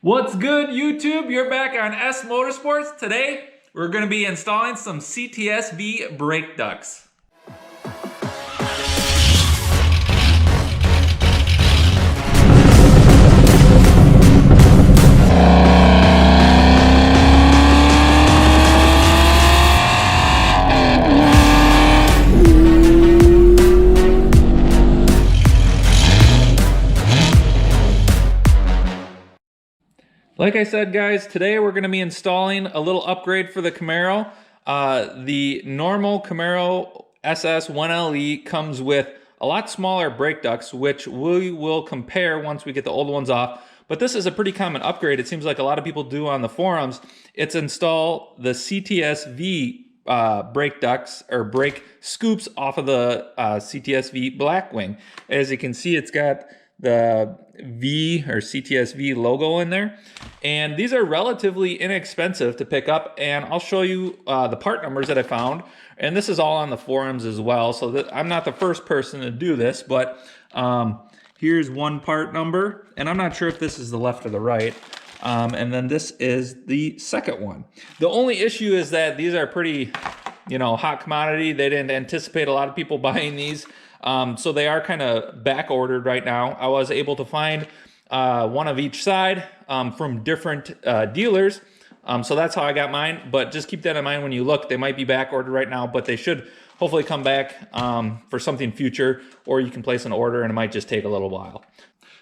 What's good, YouTube? You're back on S Motorsports. Today, we're going to be installing some CT5-V brake ducts. Like I said, guys, today we're going to be installing a little upgrade for the Camaro. The normal Camaro SS 1LE comes with a lot smaller brake ducts, which we will compare once we get the old ones off. But this is a pretty common upgrade. It seems like a lot of people do on the forums. It's install the CT5-V brake ducts or brake scoops off of the CT5-V Blackwing. As you can see, it's got the V or CT5-V logo in there, and these are relatively inexpensive to pick up, and I'll show you the part numbers that I found, and this is all on the forums as well, so that I'm not the first person to do this, but here's one part number, and I'm not sure if this is the left or the right, and then this is the second one. The only issue is that these are pretty, hot commodity. They didn't anticipate a lot of people buying these. So they are kind of back ordered right now. I was able to find one of each side from different dealers. So that's how I got mine. But just keep that in mind when you look. They might be back ordered right now, but they should hopefully come back for something future, or you can place an order and it might just take a little while.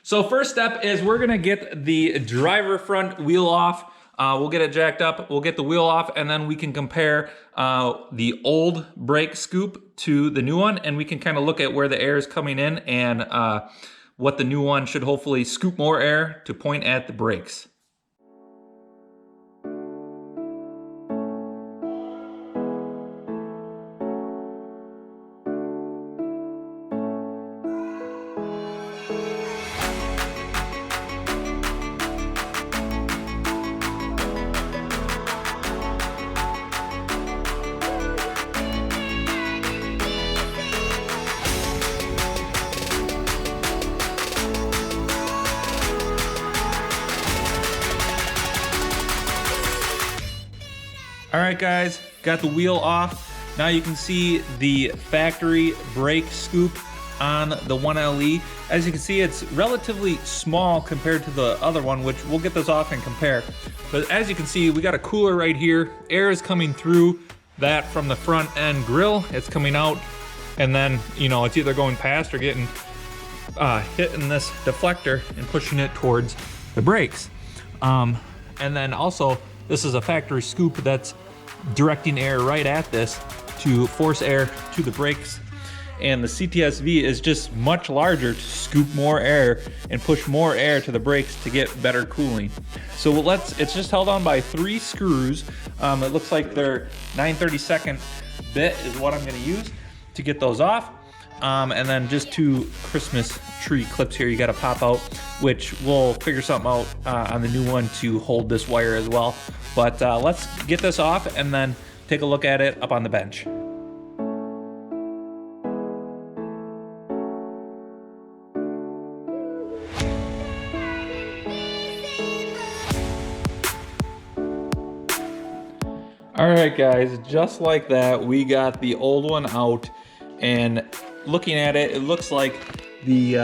So first step is we're going to get the driver front wheel off. We'll get it jacked up, we'll get the wheel off, and then we can compare the old brake scoop to the new one, and we can kind of look at where the air is coming in and what the new one should hopefully scoop more air to point at the brakes. All right, guys, got the wheel off. Now you can see the factory brake scoop on the 1LE. As you can see, it's relatively small compared to the other one, which we'll get this off and compare. But as you can see, we got a cooler right here. Air is coming through that from the front end grill. It's coming out, and then, it's either going past or getting hitting this deflector and pushing it towards the brakes. And then also, this is a factory scoop that's directing air right at this to force air to the brakes. And the CT5-V is just much larger to scoop more air and push more air to the brakes to get better cooling. So it's just held on by 3 screws. It looks like their 9/32 bit is what I'm gonna use to get those off. And then just 2 Christmas tree clips here you gotta pop out, which we'll figure something out on the new one to hold this wire as well. But let's get this off and then take a look at it up on the bench. All right, guys, just like that, we got the old one out, and looking at it, it looks like the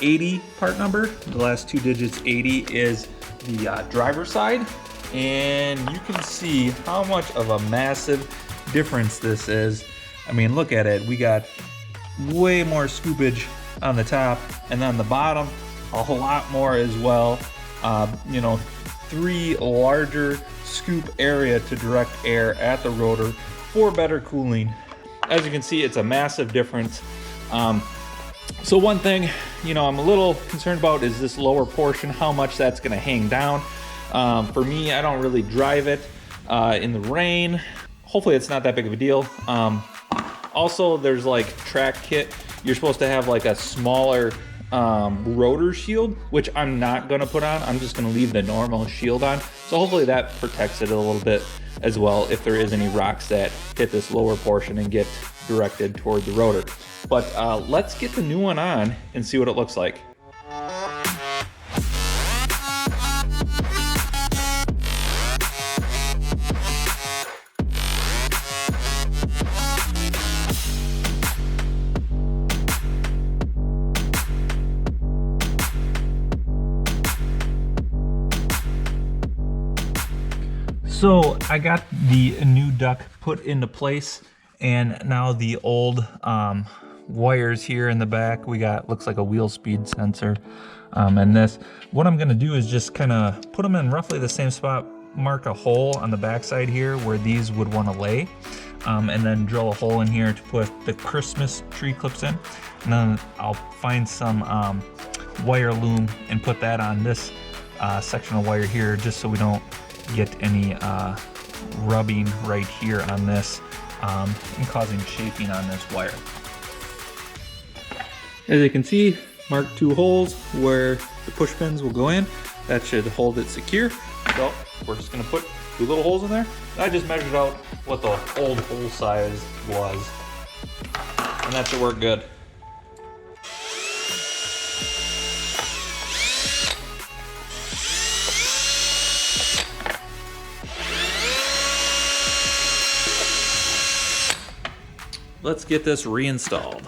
80 part number, the last 2 digits, 80, is the driver's side. And you can see how much of a massive difference this is. I mean, look at it. We got way more scoopage on the top, and then the bottom, a whole lot more as well. 3 larger scoop area to direct air at the rotor for better cooling. As you can see, it's a massive difference. So one thing, I'm a little concerned about is this lower portion, how much that's gonna hang down. For me, I don't really drive it in the rain. Hopefully it's not that big of a deal. Also, there's like track kit. You're supposed to have like a smaller rotor shield, which I'm not gonna put on. I'm just gonna leave the normal shield on. So hopefully that protects it a little bit as well if there is any rocks that hit this lower portion and get directed toward the rotor. But let's get the new one on and see what it looks like. So I got the new duct put into place, and now the old wires here in the back, we got, looks like a wheel speed sensor. And this, what I'm gonna do is just kind of put them in roughly the same spot, mark a hole on the backside here where these would want to lay, and then drill a hole in here to put the Christmas tree clips in. And then I'll find some wire loom and put that on this section of wire here, just so we don't get any rubbing right here on this and causing chafing on this wire. As you can see, marked 2 holes where the push pins will go in. That should hold it secure. So we're just gonna put 2 little holes in there. I just measured out what the old hole size was, and that should work good. Let's get this reinstalled.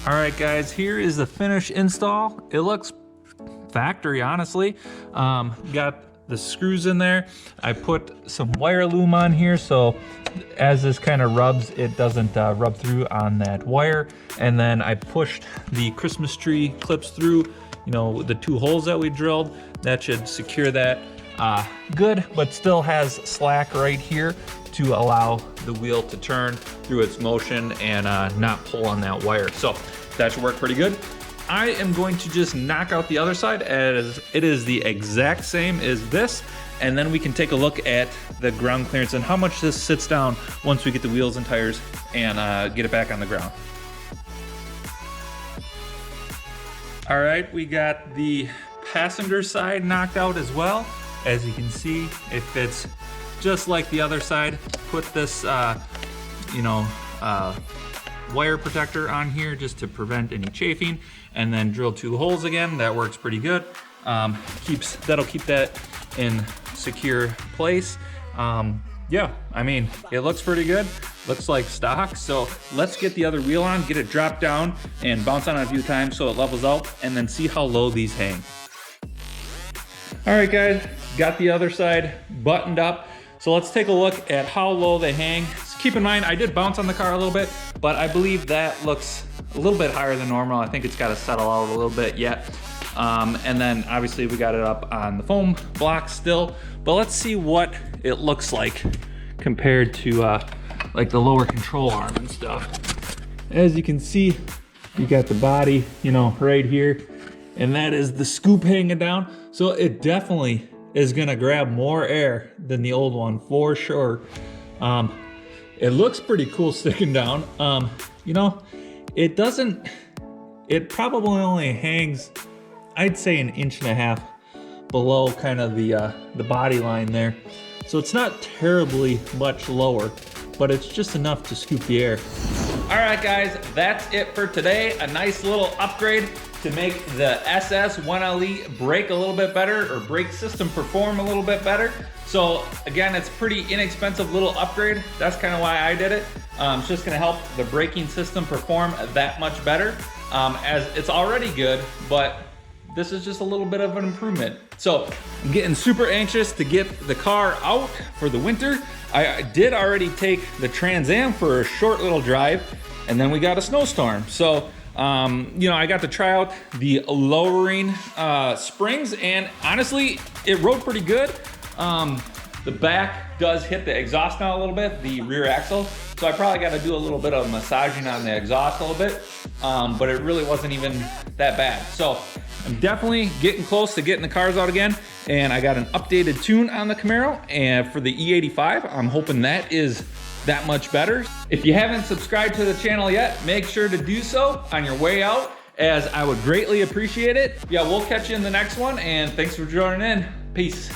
All right, guys, here is the finished install. It looks factory, honestly. Got the screws in there. I put some wire loom on here, so as this kind of rubs, it doesn't rub through on that wire. And then I pushed the Christmas tree clips through, you know, the 2 holes that we drilled. That should secure that good, but still has slack right here to allow the wheel to turn through its motion and not pull on that wire. So that should work pretty good. I am going to just knock out the other side as it is the exact same as this, and then we can take a look at the ground clearance and how much this sits down once we get the wheels and tires and get it back on the ground. All right, we got the passenger side knocked out as well. As you can see, it fits just like the other side. Put this, wire protector on here just to prevent any chafing, and then drill 2 holes again. That works pretty good. That'll keep that in secure place. Yeah, I mean, it looks pretty good. Looks like stock. So let's get the other wheel on, get it dropped down, and bounce on it a few times so it levels out, and then see how low these hang. All right, guys, got the other side buttoned up. So let's take a look at how low they hang. So keep in mind, I did bounce on the car a little bit, but I believe that looks a little bit higher than normal. I think it's got to settle out a little bit yet. And then obviously we got it up on the foam block still, but let's see what it looks like compared to like the lower control arm and stuff. As you can see, you got the body, you know, right here, and that is the scoop hanging down. So it definitely is gonna grab more air than the old one for sure. It looks pretty cool sticking down. You know, it probably only hangs, I'd say 1.5 inches below kind of the body line there. So it's not terribly much lower, but it's just enough to scoop the air. All right, guys, that's it for today. A nice little upgrade to make the SS1LE brake a little bit better, or brake system perform a little bit better. So again, it's a pretty inexpensive little upgrade. That's kind of why I did it. It's just gonna help the braking system perform that much better, as it's already good, but this is just a little bit of an improvement. So I'm getting super anxious to get the car out for the winter. I did already take the Trans Am for a short little drive, and then we got a snowstorm. So you know, I got to try out the lowering springs, and honestly, it rode pretty good. The back does hit the exhaust now a little bit, the rear axle. So I probably got to do a little bit of massaging on the exhaust a little bit, but it really wasn't even that bad. So I'm definitely getting close to getting the cars out again, and I got an updated tune on the Camaro, and for the E85, I'm hoping that is that much better. If you haven't subscribed to the channel yet, make sure to do so on your way out, as I would greatly appreciate it. Yeah, we'll catch you in the next one, and thanks for joining in. Peace.